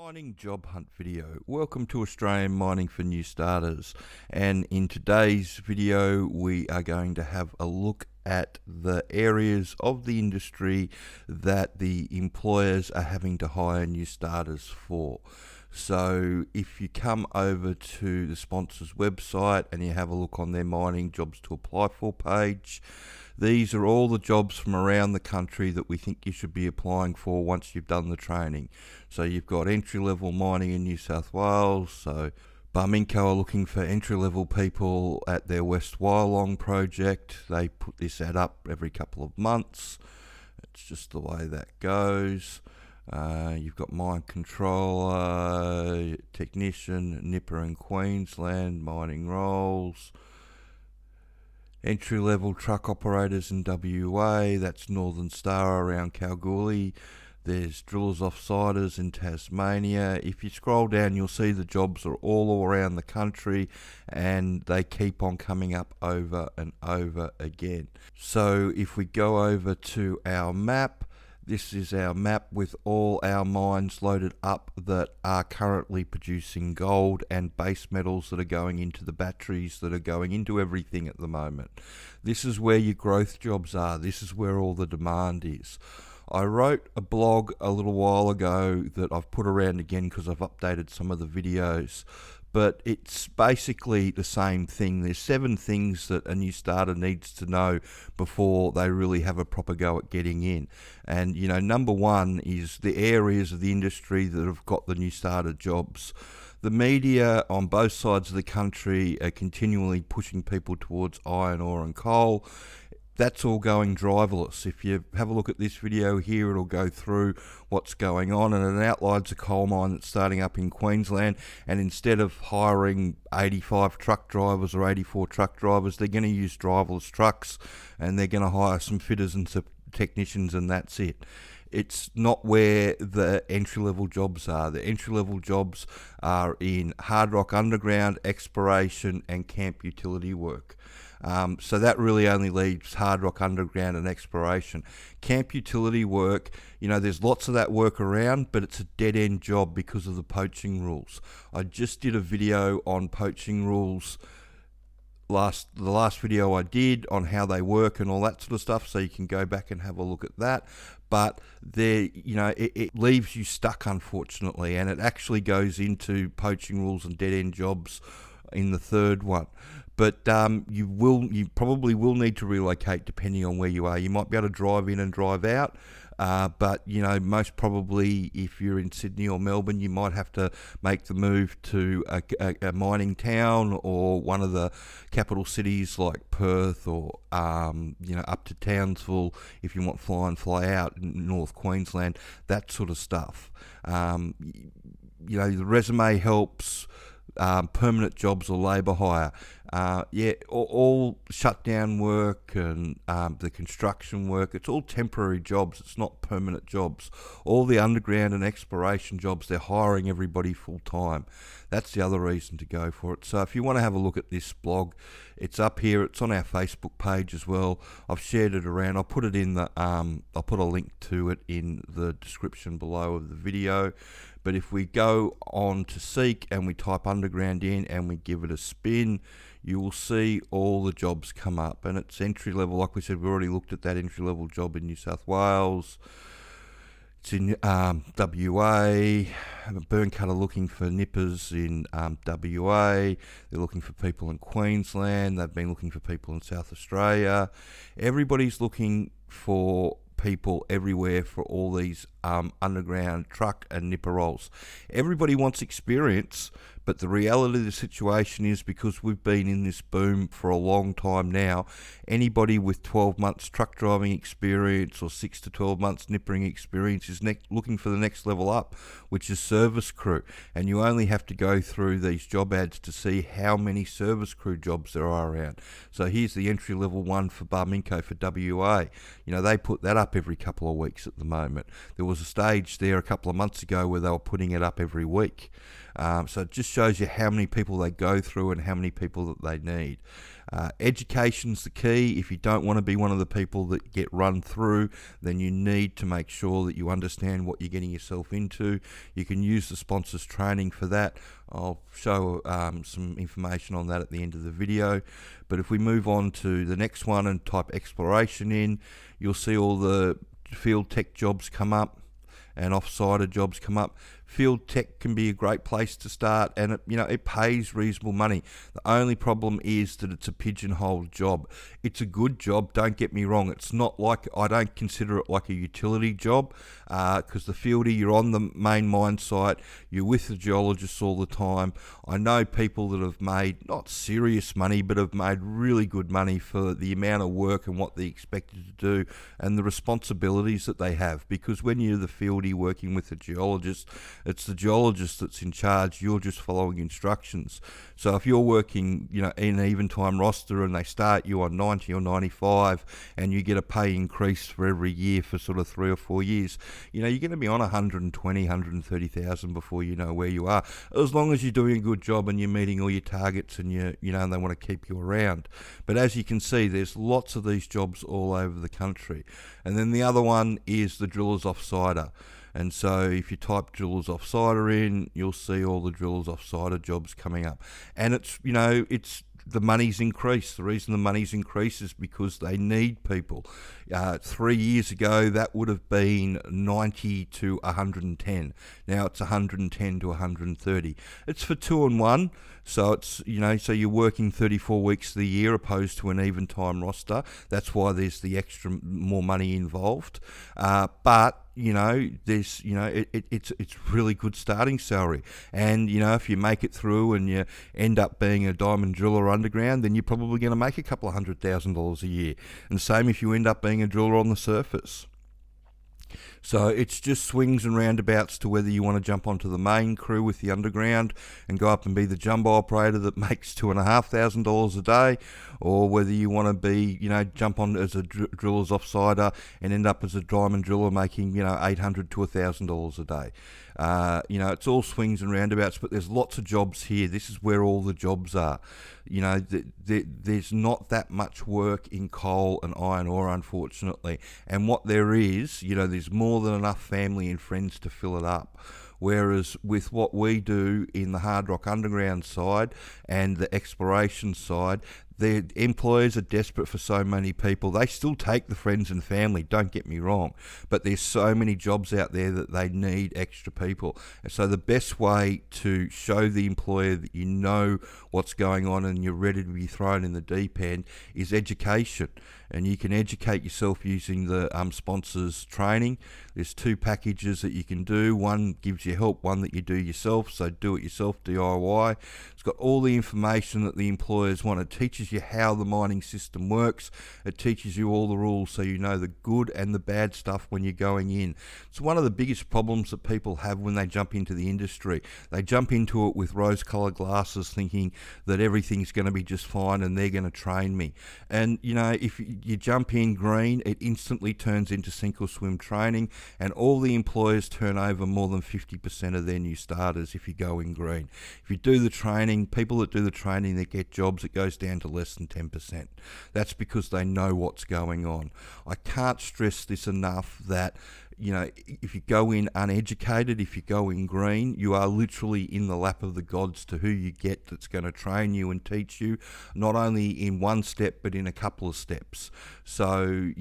Mining Job Hunt video. Welcome to Australian Mining for New Starters, and in today's video we are going to have a look at the areas of the industry that the employers are having to hire new starters for. So if you come over to the sponsor's website and you have a look on their mining jobs to apply for page, these are all the jobs from around the country that we think you should be applying for once you've done the training. So you've got entry-level mining in New South Wales, so Barminco are looking for entry-level people at their West Wyalong project. They put this ad up every couple of months. It's just the way that goes. You've got mine controller, technician, Nipper in Queensland, mining roles. Entry-level truck operators in WA, that's Northern Star around Kalgoorlie. There's drillers offsiders in Tasmania. If you scroll down, you'll see the jobs are all around the country and they keep on coming up over and over again. So if we go over to our map, this is our map with all our mines loaded up that are currently producing gold and base metals that are going into the batteries, that are going into everything at the moment. This is where your growth jobs are. This is where all the demand is. I wrote a blog a little while ago that I've put around again because I've updated some of the videos. But it's basically the same thing. There's 7 things that a new starter needs to know before they really have a proper go at getting in. And, number one is the areas of the industry that have got the new starter jobs. The media on both sides of the country are continually pushing people towards iron ore and coal. That's all going driverless. If you have a look at this video here, it'll go through what's going on, and it outlines a coal mine that's starting up in Queensland, and instead of hiring 85 truck drivers or 84 truck drivers, they're going to use driverless trucks, and they're going to hire some fitters and some technicians, and that's it. It's not where the entry-level jobs are. The entry-level jobs are in hard rock underground, exploration, and camp utility work. So that really only leaves hard rock underground and exploration. Camp utility work, there's lots of that work around, but it's a dead-end job because of the poaching rules. I just did a video on poaching rules the last video I did on how they work and all that sort of stuff, so you can go back and have a look at that. But there, it leaves you stuck, unfortunately, and it actually goes into poaching rules and dead-end jobs in the third one. But you probably will need to relocate depending on where you are. You might be able to drive in and drive out, but most probably if you're in Sydney or Melbourne, you might have to make the move to a mining town or one of the capital cities like Perth, or up to Townsville if you want fly in fly out in North Queensland, that sort of stuff. The resume helps. Permanent jobs or labour hire. All shutdown work and the construction work, it's all temporary jobs, it's not permanent jobs. All the underground and exploration jobs, they're hiring everybody full time. That's the other reason to go for it. So if you want to have a look at this blog, it's up here, it's on our Facebook page as well. I've shared it around. I'll put it in the I'll put a link to it in the description below of the video. But if we go on to Seek and we type underground in and we give it a spin, you will see all the jobs come up, and it's entry level. Like we said, we've already looked at that entry level job in New South Wales. It's in WA. Burncutter looking for nippers in WA. They're looking for people in Queensland. They've been looking for people in South Australia. Everybody's looking for people everywhere for all these underground truck and nipper roles. Everybody wants experience, but the reality of the situation is, because we've been in this boom for a long time now, anybody with 12 months truck driving experience or 6 to 12 months nippering experience is looking for the next level up, which is service crew. And you only have to go through these job ads to see how many service crew jobs there are around. So here's the entry level one for Barminco for WA. They put that up every couple of weeks at the moment. There was a stage there a couple of months ago where they were putting it up every week. So it just shows you how many people they go through and how many people that they need. Education's the key. If you don't want to be one of the people that get run through, then you need to make sure that you understand what you're getting yourself into. You can use the sponsors training for that. I'll show some information on that at the end of the video. But if we move on to the next one and type exploration in, you'll see all the field tech jobs come up and off-sider jobs come up. Field tech can be a great place to start, and it pays reasonable money. The only problem is that it's a pigeonholed job. It's a good job, don't get me wrong. It's not like, I don't consider it like a utility job, because the fielder, you're on the main mine site, you're with the geologists all the time. I know people that have made not serious money, but have made really good money for the amount of work and what they're expected to do and the responsibilities that they have, because when you're the fieldy working with the geologist, it's the geologist that's in charge. You're just following instructions. So if you're working, in an even time roster and they start you on 90 or 95 and you get a pay increase for every year for sort of 3 or 4 years, you're going to be on 120, 130,000 before you know where you are. As long as you're doing a good job and you're meeting all your targets and and they want to keep you around. But as you can see, there's lots of these jobs all over the country. And then the other one is the drillers offsider. And so if you type drillers offsider in, you'll see all the drillers offsider jobs coming up. And it's the money's increased. The reason the money's increased is because they need people. 3 years ago, that would have been 90 to 110. Now it's 110 to 130. It's for 2 and 1. So it's, so you're working 34 weeks of the year opposed to an even time roster. That's why there's the extra more money involved. But there's, it's really good starting salary. And, if you make it through and you end up being a diamond driller underground, then you're probably going to make a couple of $100,000 a year. And same if you end up being a driller on the surface. So it's just swings and roundabouts to whether you want to jump onto the main crew with the underground and go up and be the jumbo operator that makes $2,500 a day, or whether you want to be, jump on as a driller's offsider and end up as a diamond driller making, $800 to $1,000 a day. It's all swings and roundabouts, but there's lots of jobs here. This is where all the jobs are. There's not that much work in coal and iron ore, unfortunately. And what there is, there's more than enough family and friends to fill it up. Whereas with what we do in the hard rock underground side and the exploration side, the employers are desperate for so many people. They still take the friends and family, don't get me wrong, but there's so many jobs out there that they need extra people. And so the best way to show the employer that you know what's going on and you're ready to be thrown in the deep end is education. And you can educate yourself using the sponsors training. There's 2 packages that you can do. One gives you help, one that you do yourself. So do it yourself, DIY. It's got all the information that the employers want. It teaches you how the mining system works. It teaches you all the rules so you know the good and the bad stuff when you're going in. It's one of the biggest problems that people have when they jump into the industry. They jump into it with rose-coloured glasses thinking that everything's going to be just fine and they're going to train me. And, if you jump in green, it instantly turns into sink or swim training, and all the employers turn over more than 50% of their new starters if you go in green. If you do the training, people that do the training that get jobs, it goes down to less than 10%. That's because they know what's going on. I can't stress this enough that if you go in uneducated, if you go in green, you are literally in the lap of the gods to who you get that's going to train you and teach you, not only in one step, but in a couple of steps. So,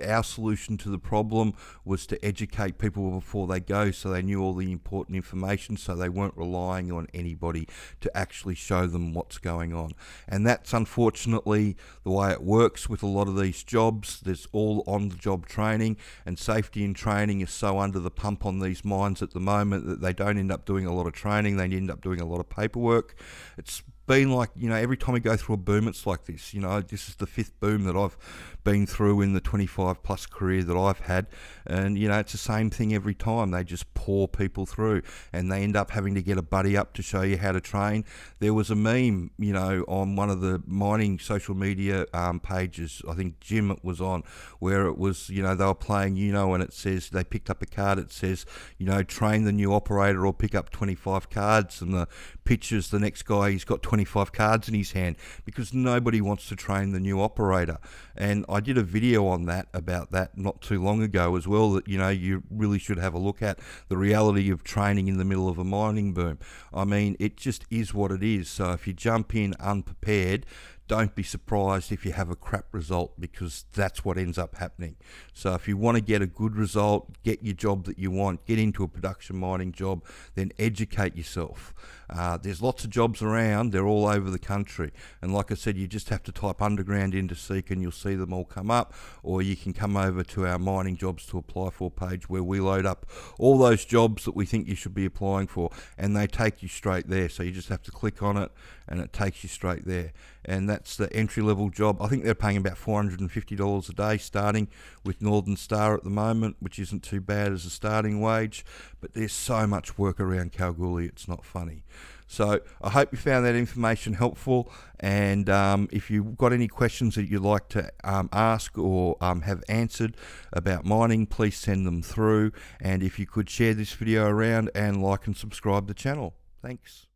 our solution to the problem was to educate people before they go so they knew all the important information, so they weren't relying on anybody to actually show them what's going on. And that's unfortunately the way it works with a lot of these jobs. There's all on-the-job training, and safety and training is so under the pump on these mines at the moment that they don't end up doing a lot of training. They end up doing a lot of paperwork. It's been like, every time we go through a boom, it's like this. This is the 5th boom that I've been through in the 25 plus career that I've had. And, it's the same thing every time. They just pour people through and they end up having to get a buddy up to show you how to train. There was a meme, on one of the mining social media pages, I think Jim it was on, where it was, they were playing, and it says, they picked up a card, it says, train the new operator or pick up 25 cards. And the picture's the next guy, he's got 25 cards in his hand, because nobody wants to train the new operator. And I did a video on that, about that, not too long ago as well, that you really should have a look at the reality of training in the middle of a mining boom. I mean, it just is what it is. So if you jump in unprepared, don't be surprised if you have a crap result, because that's what ends up happening. So if you want to get a good result, get your job that you want, get into a production mining job, then educate yourself. There's lots of jobs around, they're all over the country. And like I said, you just have to type underground into Seek and you'll see them all come up, or you can come over to our mining jobs to apply for page, where we load up all those jobs that we think you should be applying for, and they take you straight there. So you just have to click on it and it takes you straight there. And that's the entry-level job. I think they're paying about $450 a day, starting with Northern Star at the moment, which isn't too bad as a starting wage. But there's so much work around Kalgoorlie, it's not funny. So I hope you found that information helpful. And if you've got any questions that you'd like to ask or have answered about mining, please send them through. And if you could share this video around and like and subscribe the channel. Thanks.